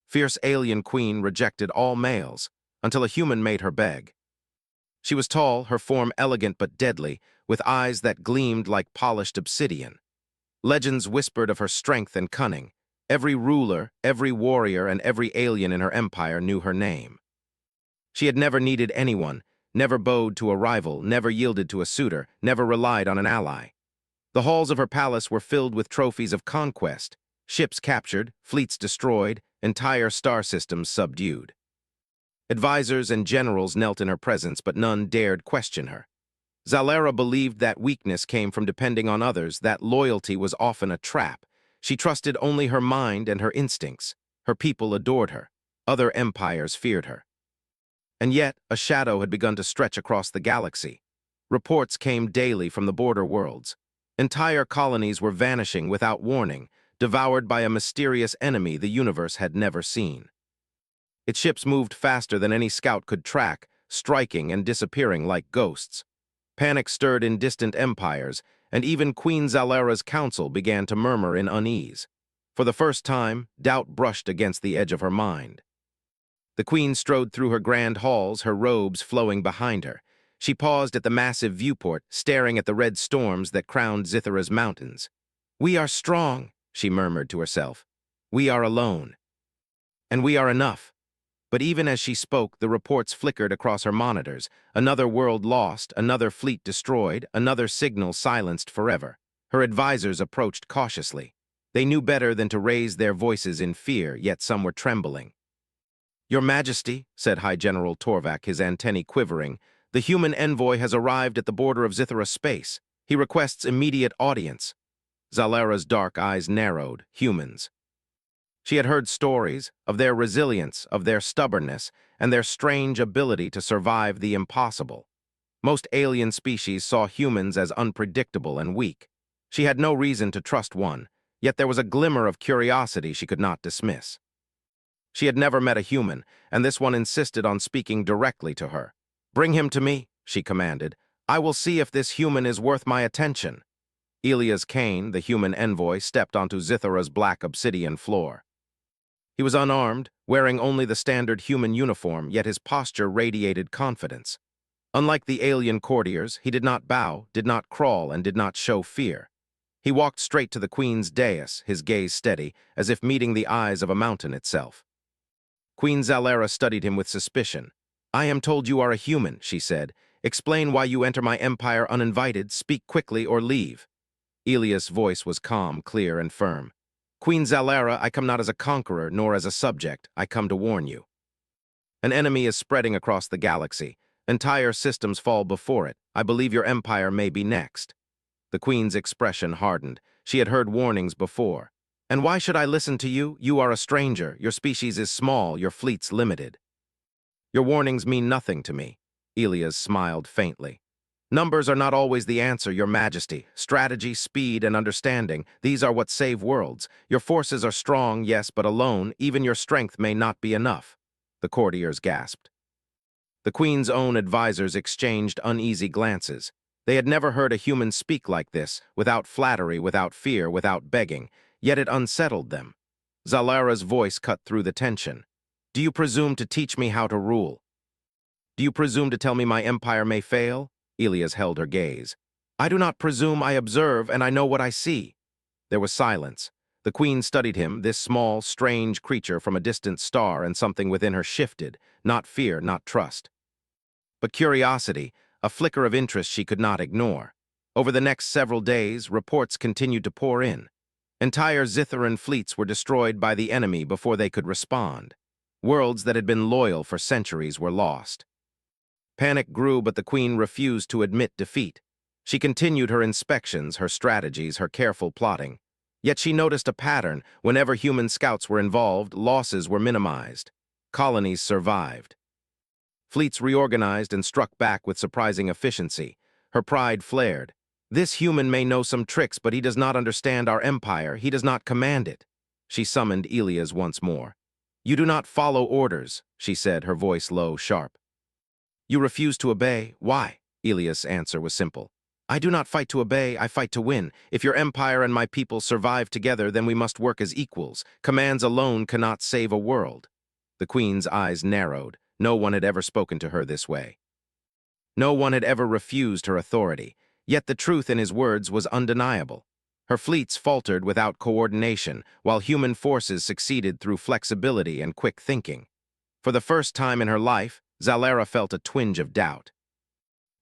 Fierce alien queen rejected all males, until a human made her beg. She was tall, her form elegant but deadly, with eyes that gleamed like polished obsidian. Legends whispered of her strength and cunning. Every ruler, every warrior, and every alien in her empire knew her name. She had never needed anyone, never bowed to a rival, never yielded to a suitor, never relied on an ally. The halls of her palace were filled with trophies of conquest, ships captured, fleets destroyed, entire star systems subdued. Advisors and generals knelt in her presence, but none dared question her. Zalera believed that weakness came from depending on others, that loyalty was often a trap. She trusted only her mind and her instincts. Her people adored her. Other empires feared her. And yet, a shadow had begun to stretch across the galaxy. Reports came daily from the border worlds. Entire colonies were vanishing without warning, devoured by a mysterious enemy the universe had never seen. Its ships moved faster than any scout could track, striking and disappearing like ghosts. Panic stirred in distant empires, and even Queen Zalera's council began to murmur in unease. For the first time, doubt brushed against the edge of her mind. The queen strode through her grand halls, her robes flowing behind her. She paused at the massive viewport, staring at the red storms that crowned Zithara's mountains. "We are strong," she murmured to herself. "We are alone. And we are enough." But even as she spoke, the reports flickered across her monitors. Another world lost, another fleet destroyed, another signal silenced forever. Her advisors approached cautiously. They knew better than to raise their voices in fear, yet some were trembling. "Your Majesty," said High General Torvak, his antennae quivering, "the human envoy has arrived at the border of Zithara space. He requests immediate audience." Zalera's dark eyes narrowed. Humans. She had heard stories of their resilience, of their stubbornness, and their strange ability to survive the impossible. Most alien species saw humans as unpredictable and weak. She had no reason to trust one, yet there was a glimmer of curiosity she could not dismiss. She had never met a human, and this one insisted on speaking directly to her. "Bring him to me," she commanded. "I will see if this human is worth my attention." Elias Kane, the human envoy, stepped onto Zithara's black obsidian floor. He was unarmed, wearing only the standard human uniform, yet his posture radiated confidence. Unlike the alien courtiers, he did not bow, did not crawl, and did not show fear. He walked straight to the queen's dais, his gaze steady, as if meeting the eyes of a mountain itself. Queen Zalera studied him with suspicion. "I am told you are a human," she said. "Explain why you enter my empire uninvited, speak quickly or leave." Elias' voice was calm, clear, and firm. "Queen Zalera, I come not as a conqueror, nor as a subject. I come to warn you. An enemy is spreading across the galaxy. Entire systems fall before it. I believe your empire may be next." The queen's expression hardened. She had heard warnings before. "And why should I listen to you? You are a stranger. Your species is small, your fleet's limited." "Your warnings mean nothing to me." Elias smiled faintly. "Numbers are not always the answer, Your Majesty. Strategy, speed, and understanding, these are what save worlds. Your forces are strong, yes, but alone, even your strength may not be enough." The courtiers gasped. The queen's own advisors exchanged uneasy glances. They had never heard a human speak like this, without flattery, without fear, without begging, yet it unsettled them. Zalera's voice cut through the tension. "Do you presume to teach me how to rule? Do you presume to tell me my empire may fail?" Elias held her gaze. "I do not presume, I observe, and I know what I see." There was silence. The queen studied him, this small, strange creature from a distant star, and something within her shifted, not fear, not trust, but curiosity, a flicker of interest she could not ignore. Over the next several days, reports continued to pour in. Entire Zitharan fleets were destroyed by the enemy before they could respond. Worlds that had been loyal for centuries were lost. Panic grew, but the queen refused to admit defeat. She continued her inspections, her strategies, her careful plotting. Yet she noticed a pattern. Whenever human scouts were involved, losses were minimized. Colonies survived. Fleets reorganized and struck back with surprising efficiency. Her pride flared. "This human may know some tricks, but he does not understand our empire. He does not command it." She summoned Elias once more. "You do not follow orders," she said, her voice low, sharp. "You refuse to obey. Why?" Elias' answer was simple. I do not fight to obey, I fight to win. If your empire and my people survive together, then we must work as equals. Commands alone cannot save a world. The queen's eyes narrowed. No one had ever spoken to her this way. No one had ever refused her authority, yet the truth in his words was undeniable. Her fleets faltered without coordination, while human forces succeeded through flexibility and quick thinking. For the first time in her life, Zalara felt a twinge of doubt.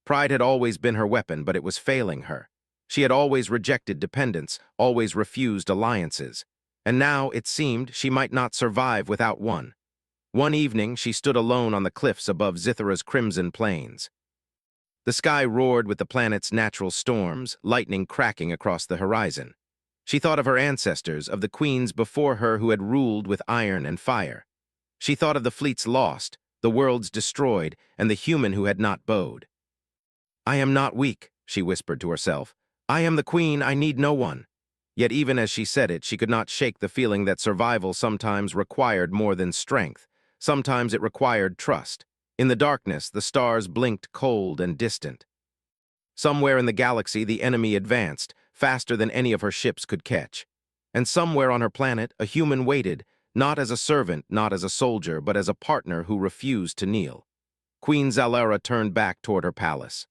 Pride had always been her weapon, but it was failing her. She had always rejected dependence, always refused alliances. And now, it seemed, she might not survive without one. One evening, she stood alone on the cliffs above Zithara's crimson plains. The sky roared with the planet's natural storms, lightning cracking across the horizon. She thought of her ancestors, of the queens before her who had ruled with iron and fire. She thought of the fleets lost, the worlds destroyed, and the human who had not bowed. "I am not weak," she whispered to herself. "I am the queen, I need no one." Yet even as she said it, she could not shake the feeling that survival sometimes required more than strength. Sometimes it required trust. In the darkness, the stars blinked cold and distant. Somewhere in the galaxy, the enemy advanced, faster than any of her ships could catch. And somewhere on her planet, a human waited, not as a servant, not as a soldier, but as a partner who refused to kneel. Queen Zalara turned back toward her palace.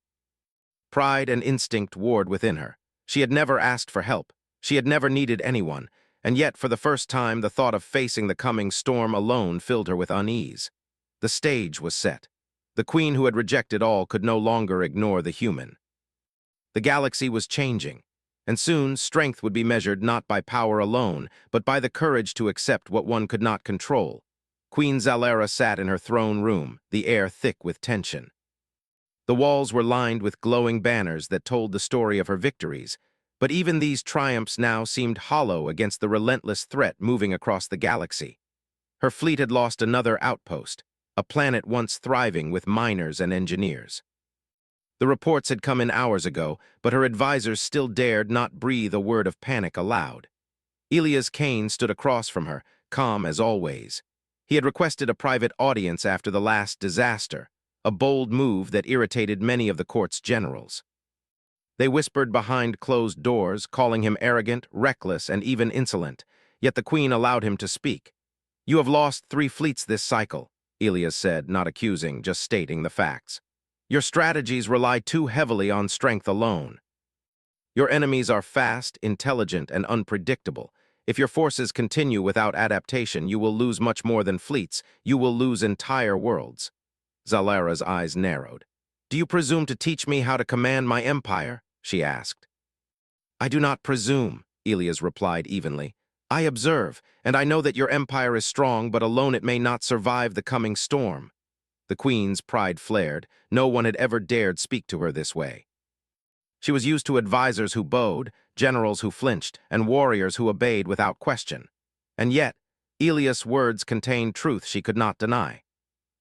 Pride and instinct warred within her. She had never asked for help. She had never needed anyone. And yet, for the first time, the thought of facing the coming storm alone filled her with unease. The stage was set. The queen who had rejected all could no longer ignore the human. The galaxy was changing, and soon strength would be measured not by power alone, but by the courage to accept what one could not control. Queen Zalara sat in her throne room, the air thick with tension. The walls were lined with glowing banners that told the story of her victories, but even these triumphs now seemed hollow against the relentless threat moving across the galaxy. Her fleet had lost another outpost, a planet once thriving with miners and engineers. The reports had come in hours ago, but her advisors still dared not breathe a word of panic aloud. Elias Kane stood across from her, calm as always. He had requested a private audience after the last disaster, a bold move that irritated many of the court's generals. They whispered behind closed doors, calling him arrogant, reckless, and even insolent, yet the queen allowed him to speak. "You have lost 3 fleets this cycle," Elias said, not accusing, just stating the facts. "Your strategies rely too heavily on strength alone. Your enemies are fast, intelligent, and unpredictable. If your forces continue without adaptation, you will lose much more than fleets. You will lose entire worlds." Zalara's eyes narrowed. "Do you presume to teach me how to command my empire?" she asked. "I do not presume," Elias replied evenly. "I observe, and I know that your empire is strong, but alone it may not survive the coming storm." The queen's pride flared. No one had ever dared speak to her this way. She was used to advisors who bowed, generals who flinched, and warriors who obeyed without question. And yet, Elias' words contained truth she could not deny.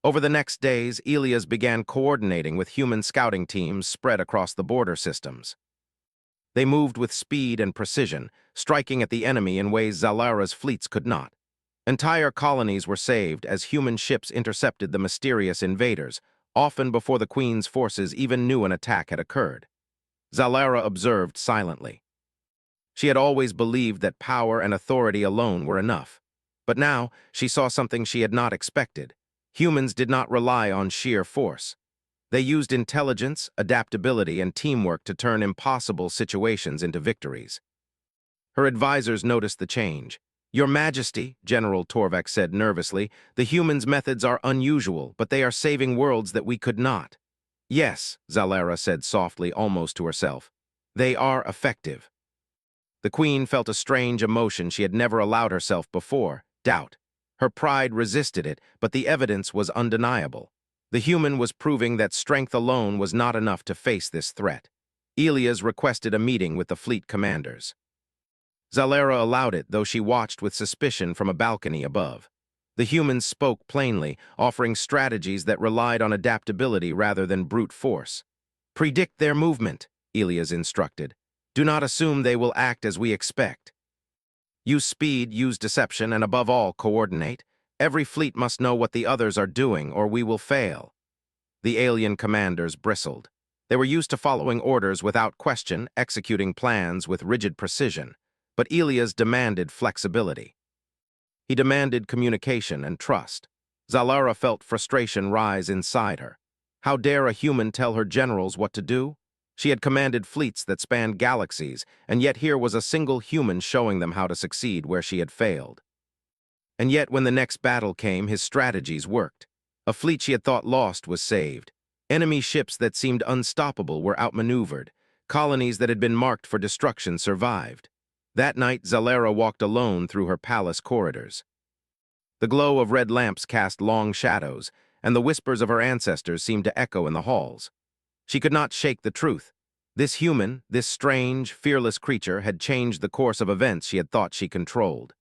Over the next days, Elias began coordinating with human scouting teams spread across the border systems. They moved with speed and precision, striking at the enemy in ways Zalara's fleets could not. Entire colonies were saved as human ships intercepted the mysterious invaders, often before the Queen's forces even knew an attack had occurred. Zalara observed silently. She had always believed that power and authority alone were enough. But now, she saw something she had not expected. Humans did not rely on sheer force. They used intelligence, adaptability, and teamwork to turn impossible situations into victories. Her advisors noticed the change. "Your Majesty," General Torvak said nervously, "the humans' methods are unusual, but they are saving worlds that we could not." "Yes," Zalara said softly, almost to herself. "They are effective." The queen felt a strange emotion she had never allowed herself before, doubt. Her pride resisted it, but the evidence was undeniable. The human was proving that strength alone was not enough to face this threat. Elias requested a meeting with the fleet commanders. Zalara allowed it, though she watched with suspicion from a balcony above. The humans spoke plainly, offering strategies that relied on adaptability rather than brute force. "Predict their movement," Elias instructed. "Do not assume they will act as we expect. Use speed, use deception, and above all, coordinate. Every fleet must know what the others are doing, or we will fail." The alien commanders bristled. They were used to following orders without question, executing plans with rigid precision. But Elias demanded flexibility. He demanded communication and trust. Zalara felt frustration rise inside her. How dare a human tell her generals what to do? She had commanded fleets that spanned galaxies, and yet here was a single human showing them how to succeed where she had failed. And yet when the next battle came, his strategies worked. A fleet she had thought lost was saved. Enemy ships that seemed unstoppable were outmaneuvered. Colonies that had been marked for destruction survived. That night, Zalara walked alone through her palace corridors. The glow of red lamps cast long shadows, and the whispers of her ancestors seemed to echo in the halls. She could not shake the truth. This human, this strange, fearless creature had changed the course of events she had thought she controlled.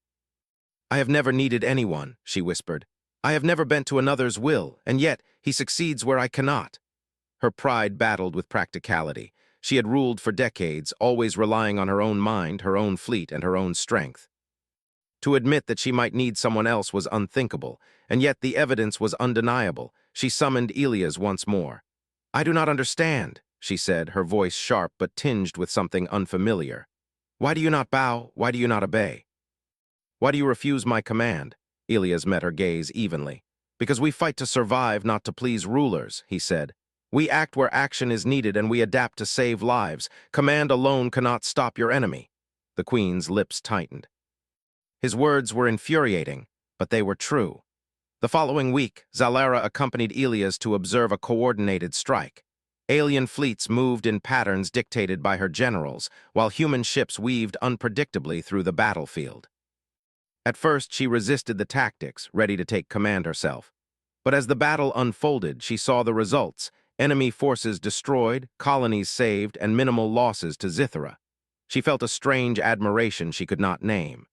"I have never needed anyone," she whispered. "I have never bent to another's will, and yet he succeeds where I cannot." Her pride battled with practicality. She had ruled for decades, always relying on her own mind, her own fleet, and her own strength. To admit that she might need someone else was unthinkable, and yet the evidence was undeniable. She summoned Elias once more. "I do not understand," she said, her voice sharp but tinged with something unfamiliar. "Why do you not bow? Why do you not obey? Why do you refuse my command?" Elias met her gaze evenly. "Because we fight to survive, not to please rulers," he said. "We act where action is needed and we adapt to save lives. Command alone cannot stop your enemy." The queen's lips tightened. His words were infuriating, but they were true. The following week, Zalara accompanied Elias to observe a coordinated strike. Alien fleets moved in patterns dictated by her generals, while human ships weaved unpredictably through the battlefield. At first, she resisted the tactics, ready to take command herself. But as the battle unfolded, she saw the results: enemy forces destroyed, colonies saved, and minimal losses to Zithera. She felt a strange admiration she could not name.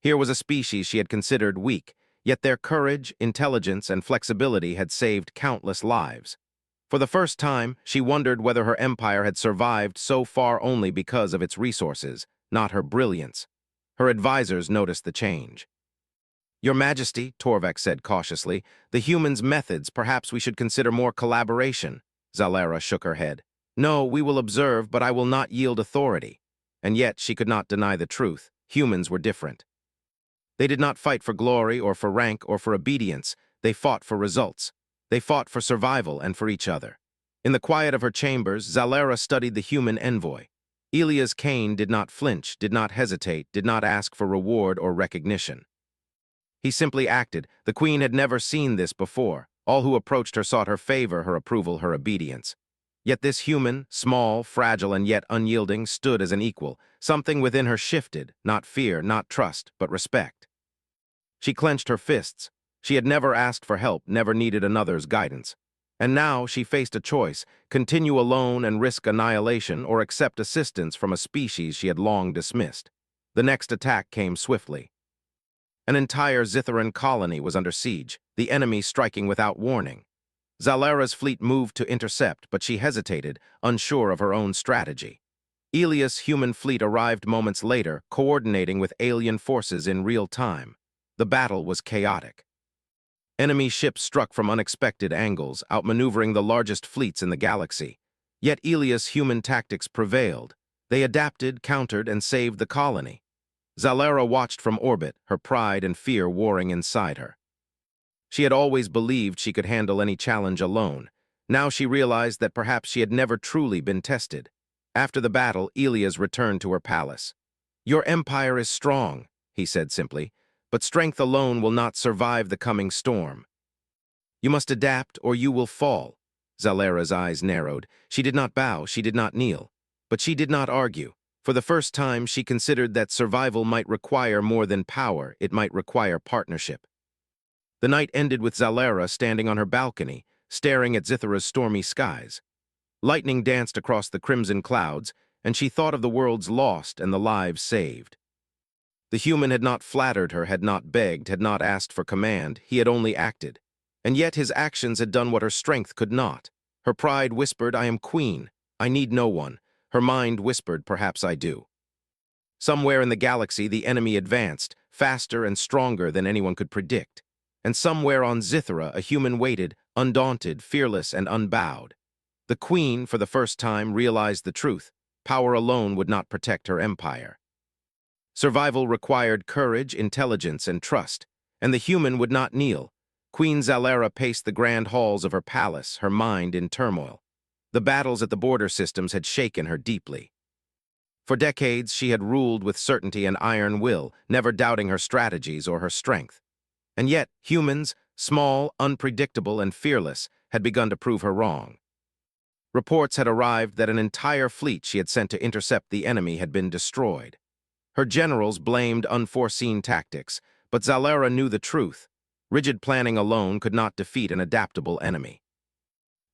Here was a species she had considered weak, yet their courage, intelligence, and flexibility had saved countless lives. For the first time, she wondered whether her empire had survived so far only because of its resources, not her brilliance. Her advisors noticed the change. "Your Majesty," Torvek said cautiously, "the humans' methods, perhaps we should consider more collaboration." Zalara shook her head. "No, we will observe, but I will not yield authority." And yet she could not deny the truth. Humans were different. They did not fight for glory or for rank or for obedience. They fought for results. They fought for survival and for each other. In the quiet of her chambers, Zalara studied the human envoy. Elias Kane did not flinch, did not hesitate, did not ask for reward or recognition. He simply acted. The queen had never seen this before. All who approached her sought her favor, her approval, her obedience. Yet this human, small, fragile, and yet unyielding, stood as an equal. Something within her shifted, not fear, not trust, but respect. She clenched her fists. She had never asked for help, never needed another's guidance. And now she faced a choice: continue alone and risk annihilation, or accept assistance from a species she had long dismissed. The next attack came swiftly. An entire Zitheran colony was under siege, the enemy striking without warning. Zalara's fleet moved to intercept, but she hesitated, unsure of her own strategy. Elias' human fleet arrived moments later, coordinating with alien forces in real time. The battle was chaotic. Enemy ships struck from unexpected angles, outmaneuvering the largest fleets in the galaxy. Yet Elias' human tactics prevailed. They adapted, countered, and saved the colony. Zalara watched from orbit, her pride and fear warring inside her. She had always believed she could handle any challenge alone. Now she realized that perhaps she had never truly been tested. After the battle, Elias returned to her palace. "Your empire is strong," he said simply, "but strength alone will not survive the coming storm. You must adapt or you will fall." Zalara's eyes narrowed. She did not bow, she did not kneel. But she did not argue. For the first time, she considered that survival might require more than power, it might require partnership. The night ended with Zalara standing on her balcony, staring at Zithera's stormy skies. Lightning danced across the crimson clouds, and she thought of the worlds lost and the lives saved. The human had not flattered her, had not begged, had not asked for command, he had only acted. And yet his actions had done what her strength could not. Her pride whispered, "I am queen. I need no one." Her mind whispered, "Perhaps I do." Somewhere in the galaxy, the enemy advanced, faster and stronger than anyone could predict. And somewhere on Zithera, a human waited, undaunted, fearless, and unbowed. The queen, for the first time, realized the truth. Power alone would not protect her empire. Survival required courage, intelligence, and trust, and the human would not kneel. Queen Zalera paced the grand halls of her palace, her mind in turmoil. The battles at the border systems had shaken her deeply. For decades, she had ruled with certainty and iron will, never doubting her strategies or her strength. And yet, humans, small, unpredictable, and fearless, had begun to prove her wrong. Reports had arrived that an entire fleet she had sent to intercept the enemy had been destroyed. Her generals blamed unforeseen tactics, but Zalera knew the truth. Rigid planning alone could not defeat an adaptable enemy.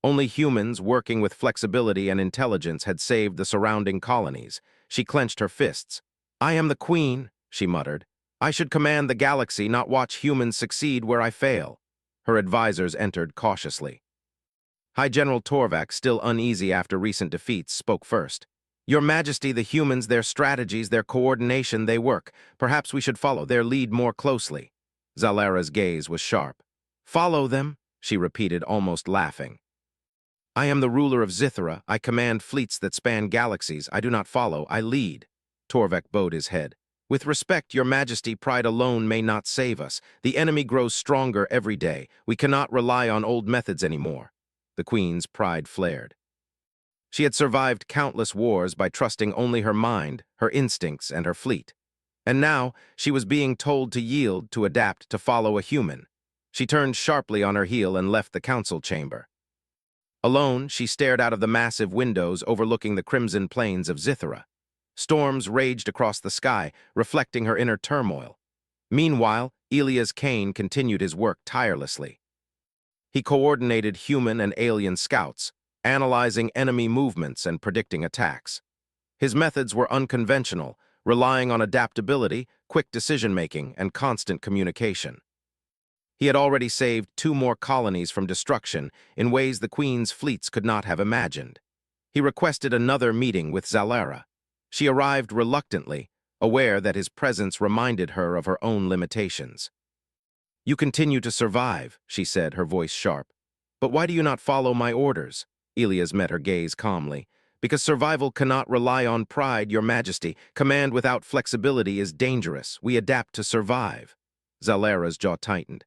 Only humans working with flexibility and intelligence had saved the surrounding colonies. She clenched her fists. "I am the queen," she muttered. "I should command the galaxy, not watch humans succeed where I fail." Her advisors entered cautiously. High General Torvak, still uneasy after recent defeats, spoke first. "Your Majesty, the humans, their strategies, their coordination, they work. Perhaps we should follow their lead more closely." Zalera's gaze was sharp. "Follow them?" she repeated, almost laughing. "I am the ruler of Zithra. I command fleets that span galaxies. I do not follow, I lead." Torvak bowed his head. "With respect, Your Majesty, pride alone may not save us. The enemy grows stronger every day. We cannot rely on old methods anymore." The queen's pride flared. She had survived countless wars by trusting only her mind, her instincts, and her fleet. And now, she was being told to yield, to adapt, to follow a human. She turned sharply on her heel and left the council chamber. Alone, she stared out of the massive windows overlooking the crimson plains of Zithra. Storms raged across the sky, reflecting her inner turmoil. Meanwhile, Elias Kane continued his work tirelessly. He coordinated human and alien scouts, analyzing enemy movements and predicting attacks. His methods were unconventional, relying on adaptability, quick decision-making, and constant communication. He had already saved 2 more colonies from destruction in ways the Queen's fleets could not have imagined. He requested another meeting with Zalera. She arrived reluctantly, aware that his presence reminded her of her own limitations. "You continue to survive," she said, her voice sharp. "But why do you not follow my orders?" Elias met her gaze calmly. "Because survival cannot rely on pride, Your Majesty. Command without flexibility is dangerous. We adapt to survive." Zalera's jaw tightened.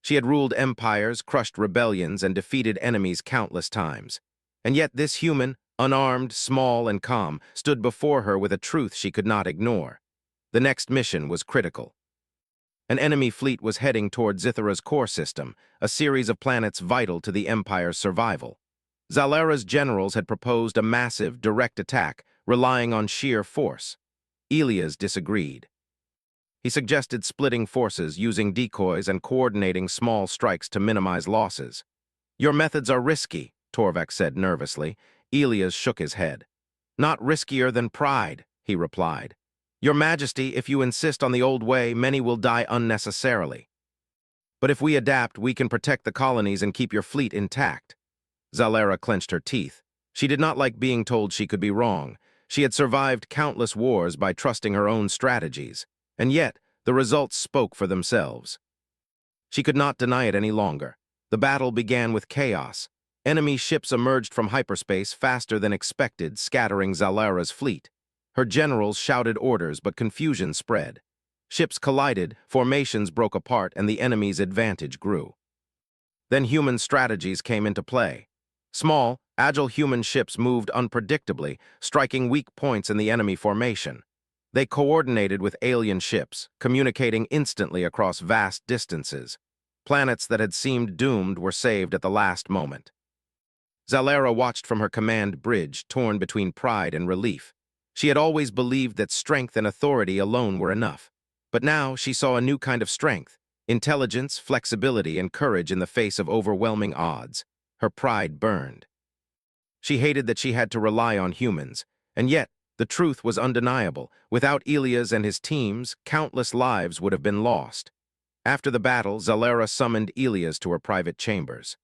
She had ruled empires, crushed rebellions, and defeated enemies countless times. And yet this human, unarmed, small, and calm, stood before her with a truth she could not ignore. The next mission was critical. An enemy fleet was heading toward Zithra's core system, a series of planets vital to the Empire's survival. Zalera's generals had proposed a massive, direct attack, relying on sheer force. Elias disagreed. He suggested splitting forces, using decoys, and coordinating small strikes to minimize losses. "Your methods are risky," Torvak said nervously. Elias shook his head. "Not riskier than pride," he replied. "Your Majesty, if you insist on the old way, many will die unnecessarily. But if we adapt, we can protect the colonies and keep your fleet intact." Zalera clenched her teeth. She did not like being told she could be wrong. She had survived countless wars by trusting her own strategies. And yet, the results spoke for themselves. She could not deny it any longer. The battle began with chaos. Enemy ships emerged from hyperspace faster than expected, scattering Zalera's fleet. Her generals shouted orders, but confusion spread. Ships collided, formations broke apart, and the enemy's advantage grew. Then human strategies came into play. Small, agile human ships moved unpredictably, striking weak points in the enemy formation. They coordinated with alien ships, communicating instantly across vast distances. Planets that had seemed doomed were saved at the last moment. Zalera watched from her command bridge, torn between pride and relief. She had always believed that strength and authority alone were enough. But now she saw a new kind of strength: intelligence, flexibility, and courage in the face of overwhelming odds. Her pride burned. She hated that she had to rely on humans, and yet, the truth was undeniable. Without Elias and his teams, countless lives would have been lost. After the battle, Zalera summoned Elias to her private chambers.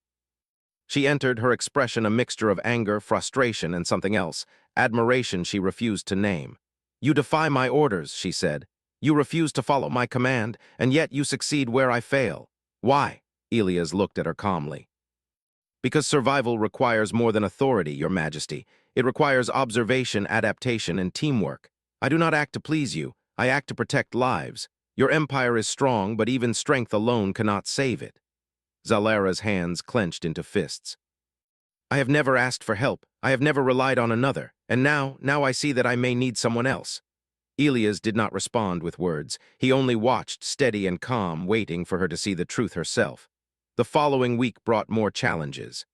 She entered, her expression a mixture of anger, frustration, and something else, admiration she refused to name. "You defy my orders," she said. "You refuse to follow my command, and yet you succeed where I fail. Why?" Elias looked at her calmly. Because survival requires more than authority, Your Majesty. It requires observation, adaptation, and teamwork. I do not act to please you. I act to protect lives. Your empire is strong, but even strength alone cannot save it. Zalara's hands clenched into fists. I have never asked for help. I have never relied on another. And now I see that I may need someone else. Elias did not respond with words. He only watched, steady and calm, waiting for her to see the truth herself. The following week brought more challenges.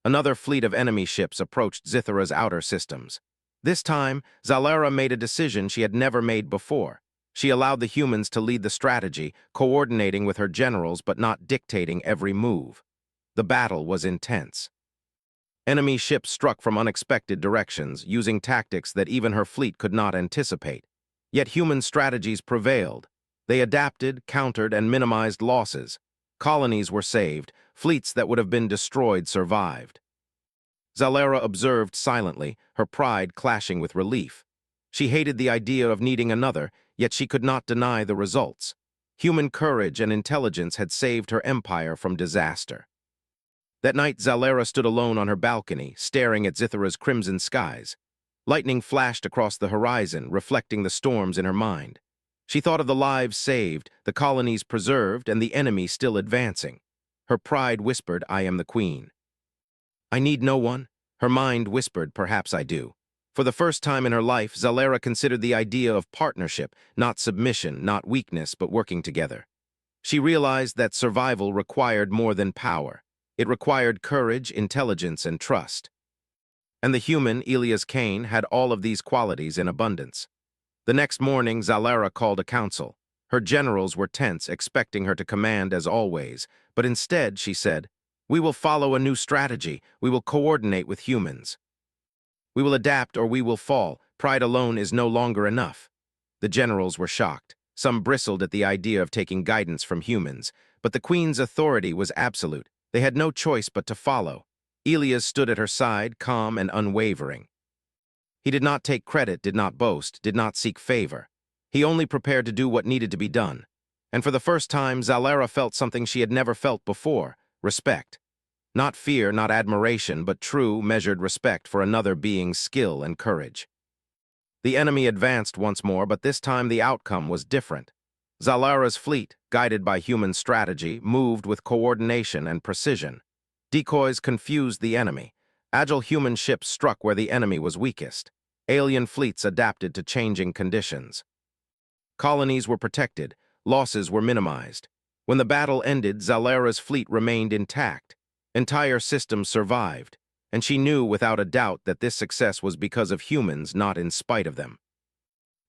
Another fleet of enemy ships approached Zithara's outer systems. This time, Zalara made a decision she had never made before. She allowed the humans to lead the strategy, coordinating with her generals but not dictating every move. The battle was intense. Enemy ships struck from unexpected directions, using tactics that even her fleet could not anticipate. Yet human strategies prevailed. They adapted, countered, and minimized losses. Colonies were saved. Fleets that would have been destroyed survived. Zalara observed silently, her pride clashing with relief. She hated the idea of needing another, yet she could not deny the results. Human courage and intelligence had saved her empire from disaster. That night, Zalara stood alone on her balcony, staring at Zithara's crimson skies. Lightning flashed across the horizon, reflecting the storms in her mind. She thought of the lives saved, the colonies preserved, and the enemy still advancing. Her pride whispered, I am the queen. I need no one. Her mind whispered, perhaps I do. For the first time in her life, Zalara considered the idea of partnership, not submission, not weakness, but working together. She realized that survival required more than power. It required courage, intelligence, and trust. And the human, Elias Kane, had all of these qualities in abundance. The next morning, Zalara called a council. Her generals were tense, expecting her to command as always, but instead, she said, we will follow a new strategy. We will coordinate with humans. We will adapt or we will fall. Pride alone is no longer enough. The generals were shocked. Some bristled at the idea of taking guidance from humans, but the queen's authority was absolute. They had no choice but to follow. Elias stood at her side, calm and unwavering. He did not take credit, did not boast, did not seek favor. He only prepared to do what needed to be done. And for the first time, Zalara felt something she had never felt before, respect. Not fear, not admiration, but true, measured respect for another being's skill and courage. The enemy advanced once more, but this time the outcome was different. Zalara's fleet, guided by human strategy, moved with coordination and precision. Decoys confused the enemy. Agile human ships struck where the enemy was weakest. Alien fleets adapted to changing conditions. Colonies were protected. Losses were minimized. When the battle ended, Zalara's fleet remained intact. Entire systems survived, and she knew without a doubt that this success was because of humans, not in spite of them.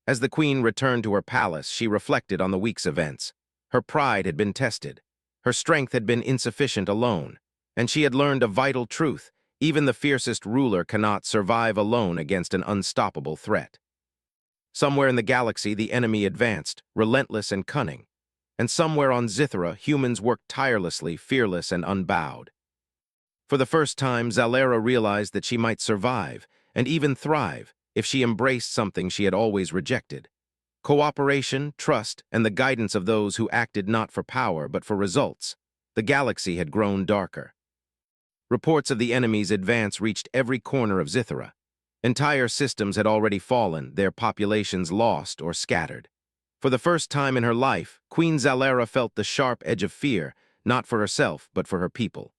As the queen returned to her palace, she reflected on the week's events. Her pride had been tested. Her strength had been insufficient alone, and she had learned a vital truth. Even the fiercest ruler cannot survive alone against an unstoppable threat. Somewhere in the galaxy, the enemy advanced, relentless and cunning. And somewhere on Zithara, humans worked tirelessly, fearless and unbowed. For the first time, Zalara realized that she might survive, and even thrive, if she embraced something she had always rejected. Cooperation, trust, and the guidance of those who acted not for power but for results. The galaxy had grown darker. Reports of the enemy's advance reached every corner of Zithara. Entire systems had already fallen, their populations lost or scattered. For the first time in her life, Queen Zalara felt the sharp edge of fear, not for herself, but for her people.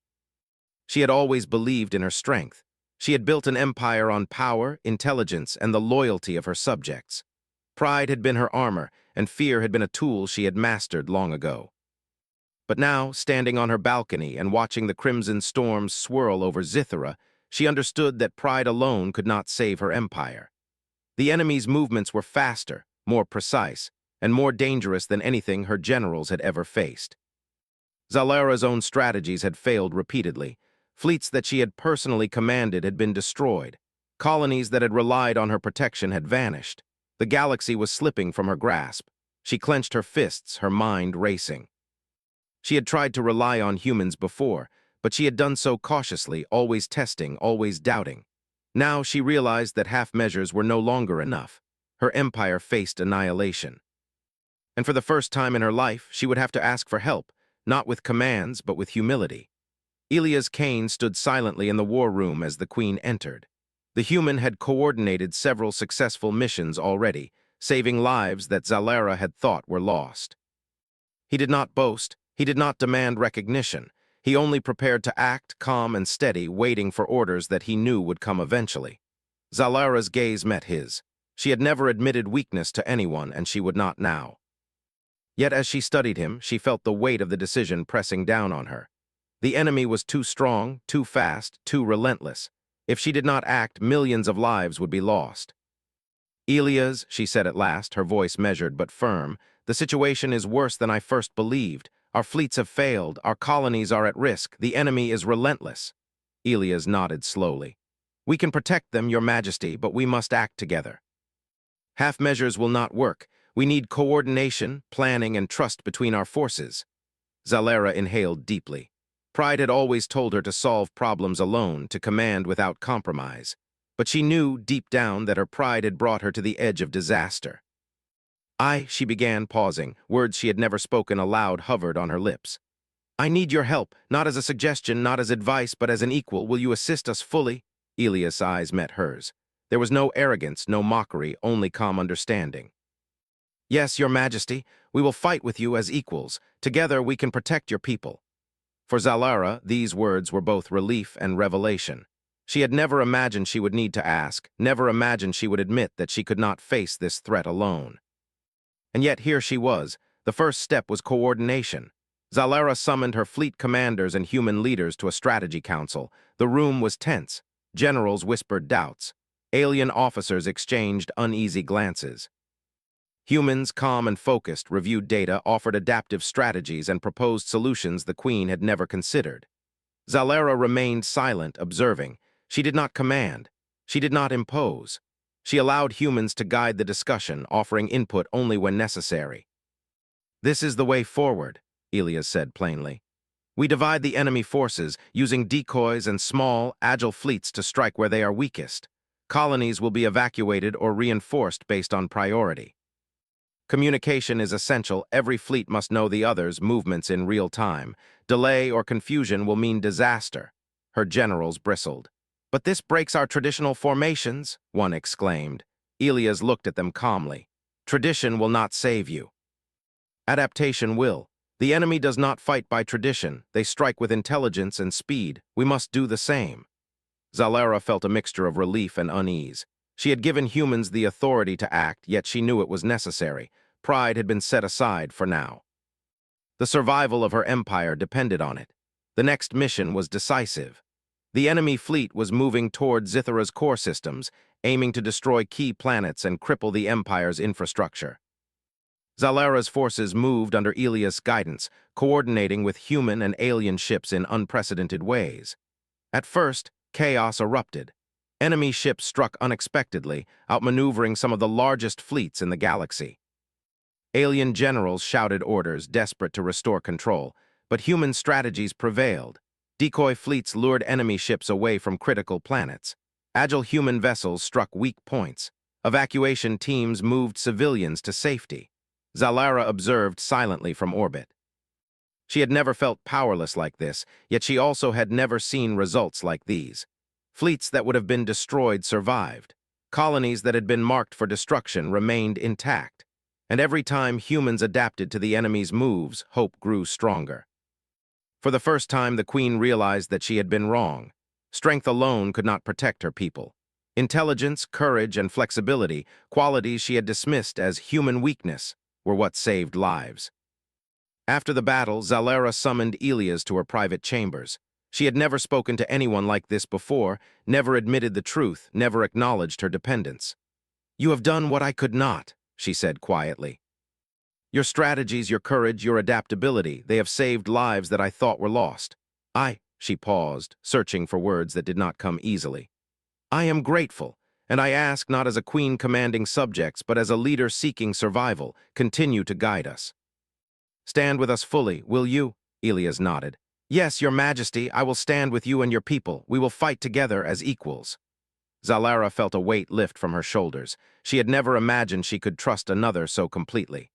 She had always believed in her strength. She had built an empire on power, intelligence, and the loyalty of her subjects. Pride had been her armor, and fear had been a tool she had mastered long ago. But now, standing on her balcony and watching the crimson storms swirl over Zithara, she understood that pride alone could not save her empire. The enemy's movements were faster, more precise, and more dangerous than anything her generals had ever faced. Zalara's own strategies had failed repeatedly. Fleets that she had personally commanded had been destroyed. Colonies that had relied on her protection had vanished. The galaxy was slipping from her grasp. She clenched her fists, her mind racing. She had tried to rely on humans before, but she had done so cautiously, always testing, always doubting. Now she realized that half measures were no longer enough. Her empire faced annihilation. And for the first time in her life, she would have to ask for help, not with commands, but with humility. Elia's cane stood silently in the war room as the queen entered. The human had coordinated several successful missions already, saving lives that Zalara had thought were lost. He did not boast, he did not demand recognition. He only prepared to act, calm and steady, waiting for orders that he knew would come eventually. Zalara's gaze met his. She had never admitted weakness to anyone, and she would not now. Yet as she studied him, she felt the weight of the decision pressing down on her. The enemy was too strong, too fast, too relentless. If she did not act, millions of lives would be lost. Elias, she said at last, her voice measured but firm, the situation is worse than I first believed. Our fleets have failed, our colonies are at risk, the enemy is relentless. Elias nodded slowly. We can protect them, Your Majesty, but we must act together. Half measures will not work. We need coordination, planning, and trust between our forces. Zalara inhaled deeply. Pride had always told her to solve problems alone, to command without compromise. But she knew, deep down, that her pride had brought her to the edge of disaster. She began, pausing. Words she had never spoken aloud hovered on her lips. I need your help, not as a suggestion, not as advice, but as an equal. Will you assist us fully? Elias' eyes met hers. There was no arrogance, no mockery, only calm understanding. Yes, Your Majesty, we will fight with you as equals. Together we can protect your people. For Zalara, these words were both relief and revelation. She had never imagined she would need to ask, never imagined she would admit that she could not face this threat alone. And yet here she was. The first step was coordination. Zalara summoned her fleet commanders and human leaders to a strategy council. The room was tense. Generals whispered doubts. Alien officers exchanged uneasy glances. Humans, calm and focused, reviewed data, offered adaptive strategies, and proposed solutions the Queen had never considered. Zalara remained silent, observing. She did not command. She did not impose. She allowed humans to guide the discussion, offering input only when necessary. This is the way forward, Elias said plainly. We divide the enemy forces, using decoys and small, agile fleets to strike where they are weakest. Colonies will be evacuated or reinforced based on priority. Communication is essential. Every fleet must know the other's movements in real time. Delay or confusion will mean disaster. Her generals bristled. But this breaks our traditional formations, one exclaimed. Elias looked at them calmly. Tradition will not save you. Adaptation will. The enemy does not fight by tradition. They strike with intelligence and speed. We must do the same. Zalara felt a mixture of relief and unease. She had given humans the authority to act, yet she knew it was necessary. Pride had been set aside for now. The survival of her empire depended on it. The next mission was decisive. The enemy fleet was moving toward Zithara's core systems, aiming to destroy key planets and cripple the Empire's infrastructure. Zalara's forces moved under Elias' guidance, coordinating with human and alien ships in unprecedented ways. At first, chaos erupted. Enemy ships struck unexpectedly, outmaneuvering some of the largest fleets in the galaxy. Alien generals shouted orders, desperate to restore control, but human strategies prevailed. Decoy fleets lured enemy ships away from critical planets. Agile human vessels struck weak points. Evacuation teams moved civilians to safety. Zalara observed silently from orbit. She had never felt powerless like this, yet she also had never seen results like these. Fleets that would have been destroyed survived. Colonies that had been marked for destruction remained intact. And every time humans adapted to the enemy's moves, hope grew stronger. For the first time, the Queen realized that she had been wrong. Strength alone could not protect her people. Intelligence, courage, and flexibility, qualities she had dismissed as human weakness, were what saved lives. After the battle, Zalara summoned Elias to her private chambers. She had never spoken to anyone like this before, never admitted the truth, never acknowledged her dependence. You have done what I could not, she said quietly. Your strategies, your courage, your adaptability, they have saved lives that I thought were lost. She paused, searching for words that did not come easily. I am grateful, and I ask not as a queen commanding subjects, but as a leader seeking survival, continue to guide us. Stand with us fully, will you? Elias nodded. Yes, Your Majesty, I will stand with you and your people. We will fight together as equals. Zalara felt a weight lift from her shoulders. She had never imagined she could trust another so completely.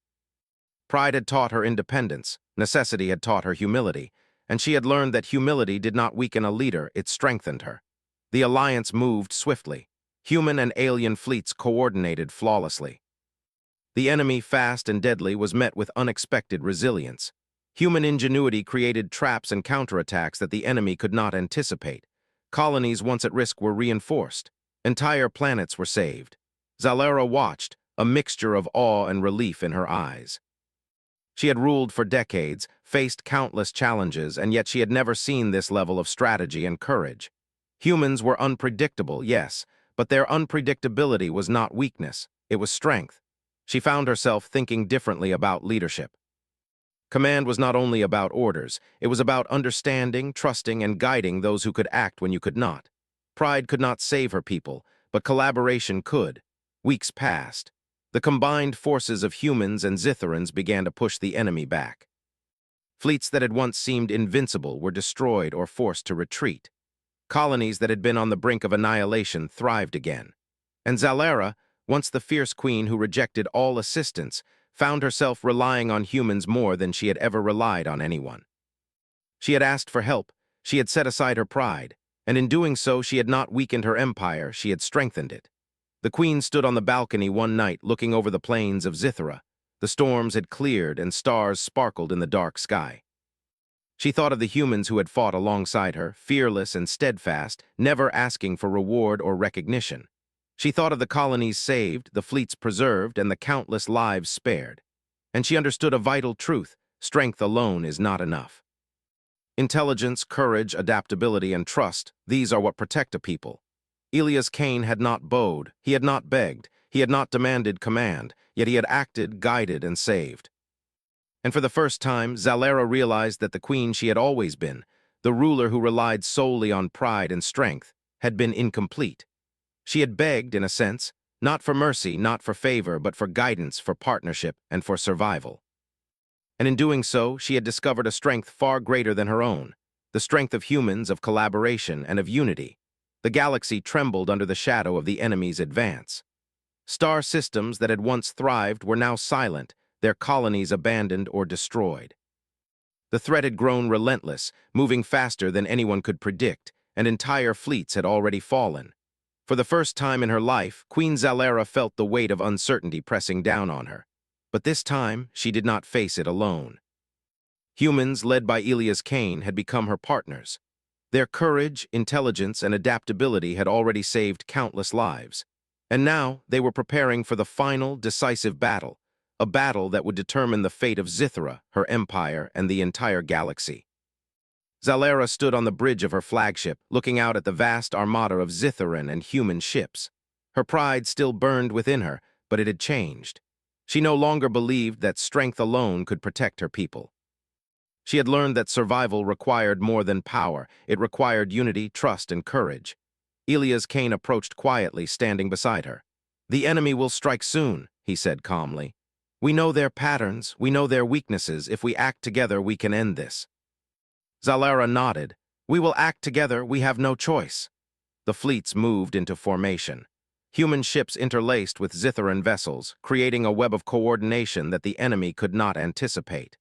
Pride had taught her independence. Necessity had taught her humility. and she had learned that humility did not weaken a leader, it strengthened her. The alliance moved swiftly. Human and alien fleets coordinated flawlessly. The enemy, fast and deadly, was met with unexpected resilience. Human ingenuity created traps and counterattacks that the enemy could not anticipate. Colonies once at risk were reinforced. Entire planets were saved. Zalera watched, a mixture of awe and relief in her eyes. She had ruled for decades, faced countless challenges, and yet she had never seen this level of strategy and courage. Humans were unpredictable, yes, but their unpredictability was not weakness, it was strength. She found herself thinking differently about leadership. Command was not only about orders, it was about understanding, trusting, and guiding those who could act when you could not. Pride could not save her people, but collaboration could. Weeks passed. The combined forces of humans and Zitherans began to push the enemy back. Fleets that had once seemed invincible were destroyed or forced to retreat. Colonies that had been on the brink of annihilation thrived again. And Zalera, once the fierce queen who rejected all assistance, found herself relying on humans more than she had ever relied on anyone. She had asked for help, she had set aside her pride, and in doing so she had not weakened her empire, she had strengthened it. The queen stood on the balcony one night looking over the plains of Zithera. The storms had cleared and stars sparkled in the dark sky. She thought of the humans who had fought alongside her, fearless and steadfast, never asking for reward or recognition. She thought of the colonies saved, the fleets preserved, and the countless lives spared. And she understood a vital truth: strength alone is not enough. Intelligence, courage, adaptability, and trust, these are what protect a people. Elias Cain had not bowed, he had not begged, he had not demanded command, yet he had acted, guided, and saved. And for the first time, Zalera realized that the queen she had always been, the ruler who relied solely on pride and strength, had been incomplete. She had begged, in a sense, not for mercy, not for favor, but for guidance, for partnership, and for survival. And in doing so, she had discovered a strength far greater than her own, the strength of humans, of collaboration, and of unity. The galaxy trembled under the shadow of the enemy's advance. Star systems that had once thrived were now silent, their colonies abandoned or destroyed. The threat had grown relentless, moving faster than anyone could predict, and entire fleets had already fallen. For the first time in her life, Queen Zalera felt the weight of uncertainty pressing down on her. But this time, she did not face it alone. Humans, led by Elias Cain, had become her partners. Their courage, intelligence, and adaptability had already saved countless lives. And now, they were preparing for the final, decisive battle, a battle that would determine the fate of Zithera, her empire, and the entire galaxy. Zalera stood on the bridge of her flagship, looking out at the vast armada of Zitheran and human ships. Her pride still burned within her, but it had changed. She no longer believed that strength alone could protect her people. She had learned that survival required more than power. It required unity, trust, and courage. Elias Cain approached quietly, standing beside her. "The enemy will strike soon," he said calmly. "We know their patterns, we know their weaknesses. If we act together, we can end this." Zalera nodded. "We will act together, we have no choice." The fleets moved into formation. Human ships interlaced with Zitheran vessels, creating a web of coordination that the enemy could not anticipate.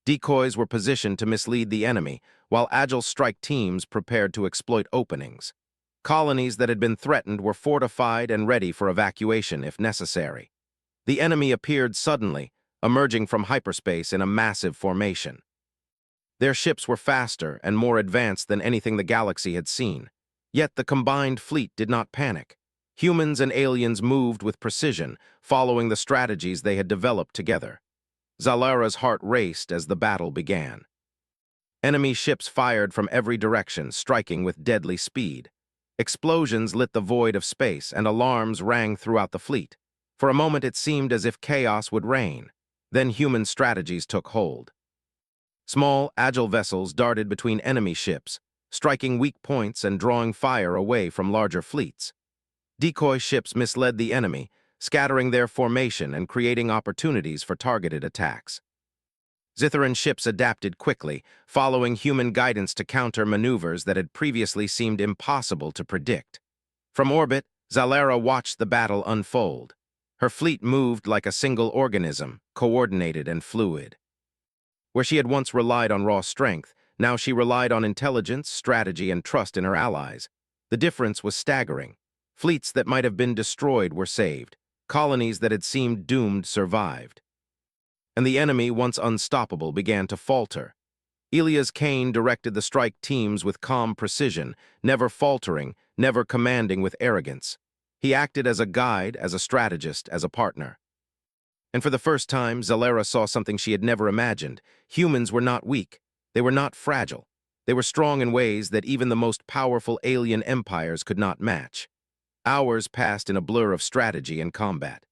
Decoys were positioned to mislead the enemy, while agile strike teams prepared to exploit openings. Colonies that had been threatened were fortified and ready for evacuation if necessary. The enemy appeared suddenly, emerging from hyperspace in a massive formation. Their ships were faster and more advanced than anything the galaxy had seen. Yet the combined fleet did not panic. Humans and aliens moved with precision, following the strategies they had developed together. Zalera's heart raced as the battle began. Enemy ships fired from every direction, striking with deadly speed. Explosions lit the void of space, and alarms rang throughout the fleet. For a moment it seemed as if chaos would reign. Then human strategies took hold. Small, agile vessels darted between enemy ships, striking weak points and drawing fire away from larger fleets. Decoy ships misled the enemy, scattering their formation and creating opportunities for targeted attacks. Zitheran ships adapted quickly, following human guidance to counter maneuvers that had previously seemed impossible to predict. From orbit, Zalera watched the battle unfold. Her fleet moved like a single organism, coordinated and fluid. Where she had once relied on raw strength, Now she relied on intelligence, strategy, and trust in her allies. The difference was staggering. Fleets that might have been destroyed were saved. Colonies that had seemed doomed survived. And the enemy, once unstoppable, began to falter. Elias Kane directed the strike teams with calm precision, never faltering, never commanding with arrogance. He acted as a guide, as a strategist, as a partner. And for the first time, Zalera saw something she had never imagined. Humans were not weak. They were not fragile. They were strong in ways that even the most powerful alien empires could not match. Hours passed in a blur of strategy and combat.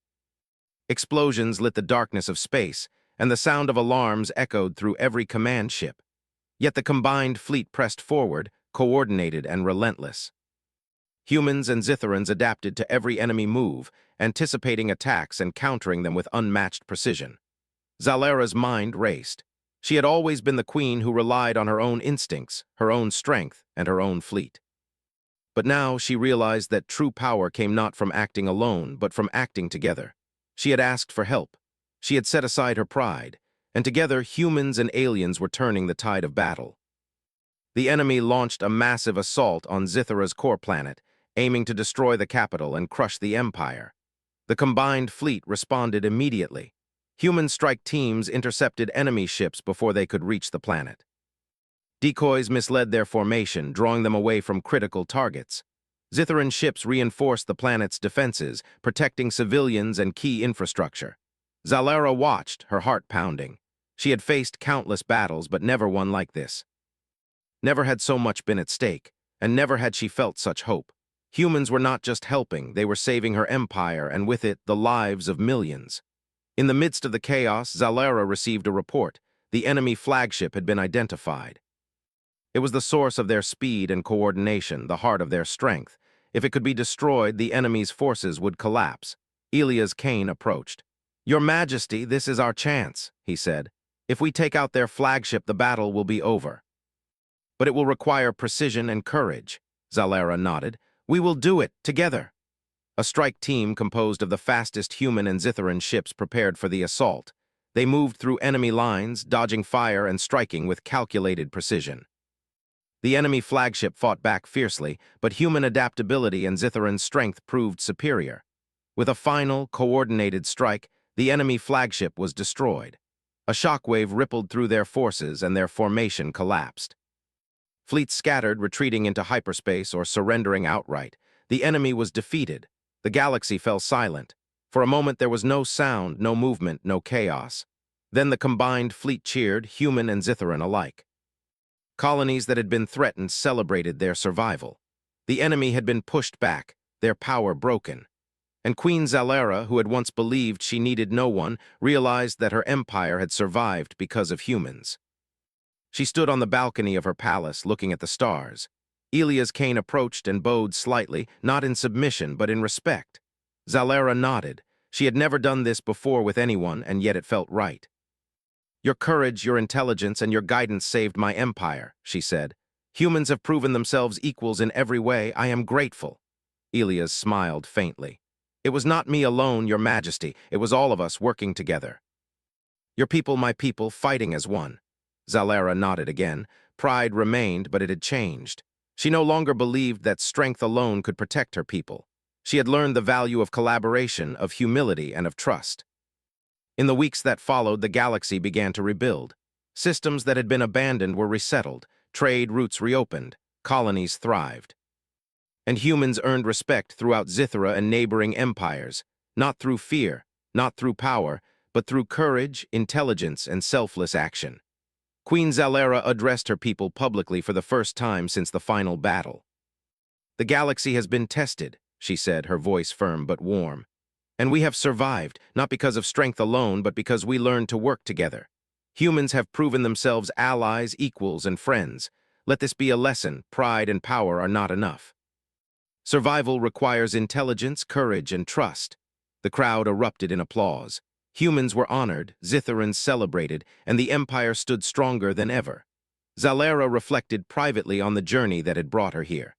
Explosions lit the darkness of space, and the sound of alarms echoed through every command ship. Yet the combined fleet pressed forward, coordinated and relentless. Humans and Zitherans adapted to every enemy move, anticipating attacks and countering them with unmatched precision. Zalera's mind raced. She had always been the queen who relied on her own instincts, her own strength, and her own fleet. But now she realized that true power came not from acting alone, but from acting together. She had asked for help. She had set aside her pride, and together humans and aliens were turning the tide of battle. The enemy launched a massive assault on Zithera's core planet, aiming to destroy the capital and crush the Empire. The combined fleet responded immediately. Human strike teams intercepted enemy ships before they could reach the planet. Decoys misled their formation, drawing them away from critical targets. Zitharan ships reinforced the planet's defenses, protecting civilians and key infrastructure. Zalera watched, her heart pounding. She had faced countless battles, but never one like this. Never had so much been at stake, and never had she felt such hope. Humans were not just helping, they were saving her empire, and with it, the lives of millions. In the midst of the chaos, Zalera received a report. The enemy flagship had been identified. It was the source of their speed and coordination, the heart of their strength. If it could be destroyed, the enemy's forces would collapse. Elias Kane approached. "Your Majesty, this is our chance," he said. "If we take out their flagship, the battle will be over." "But it will require precision and courage." Zalera nodded. "We will do it, together." A strike team composed of the fastest human and Zitharan ships prepared for the assault. They moved through enemy lines, dodging fire and striking with calculated precision. The enemy flagship fought back fiercely, but human adaptability and Zitharan's strength proved superior. With a final, coordinated strike, the enemy flagship was destroyed. A shockwave rippled through their forces and their formation collapsed. Fleets scattered, retreating into hyperspace or surrendering outright. The enemy was defeated. The galaxy fell silent. For a moment there was no sound, no movement, no chaos. Then the combined fleet cheered, human and Zitharan alike. Colonies that had been threatened celebrated their survival. The enemy had been pushed back, their power broken. And Queen Zalera, who had once believed she needed no one, realized that her empire had survived because of humans. She stood on the balcony of her palace, looking at the stars. Elias Kane approached and bowed slightly, not in submission, but in respect. Zalera nodded. She had never done this before with anyone, and yet it felt right. "Your courage, your intelligence, and your guidance saved my empire," she said. "Humans have proven themselves equals in every way. I am grateful." Elias smiled faintly. "It was not me alone, Your Majesty. It was all of us working together. Your people, my people, fighting as one." Zalera nodded again. Pride remained, but it had changed. She no longer believed that strength alone could protect her people. She had learned the value of collaboration, of humility, and of trust. In the weeks that followed, the galaxy began to rebuild. Systems that had been abandoned were resettled, trade routes reopened, colonies thrived. And humans earned respect throughout Zithera and neighboring empires, not through fear, not through power, but through courage, intelligence, and selfless action. Queen Zalera addressed her people publicly for the first time since the final battle. "The galaxy has been tested," she said, her voice firm but warm. "And we have survived, not because of strength alone, but because we learned to work together. Humans have proven themselves allies, equals, and friends. Let this be a lesson. Pride and power are not enough. Survival requires intelligence, courage, and trust." The crowd erupted in applause. Humans were honored, Zitherans celebrated, and the empire stood stronger than ever. Zalera reflected privately on the journey that had brought her here.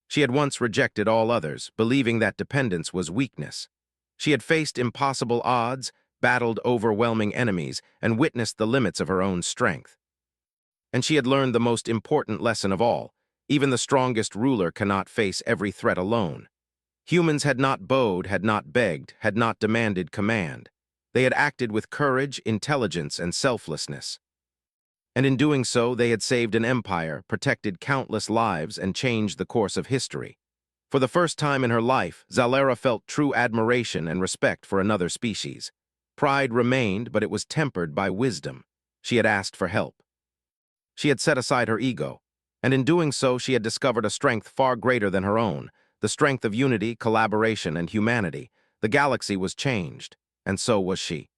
She had once rejected all others, believing that dependence was weakness. She had faced impossible odds, battled overwhelming enemies, and witnessed the limits of her own strength. And she had learned the most important lesson of all. Even the strongest ruler cannot face every threat alone. Humans had not bowed, had not begged, had not demanded command. They had acted with courage, intelligence, and selflessness. And in doing so, they had saved an empire, protected countless lives, and changed the course of history. For the first time in her life, Zalera felt true admiration and respect for another species. Pride remained, but it was tempered by wisdom. She had asked for help. She had set aside her ego, and in doing so, she had discovered a strength far greater than her own, the strength of unity, collaboration, and humanity. The galaxy was changed, and so was she.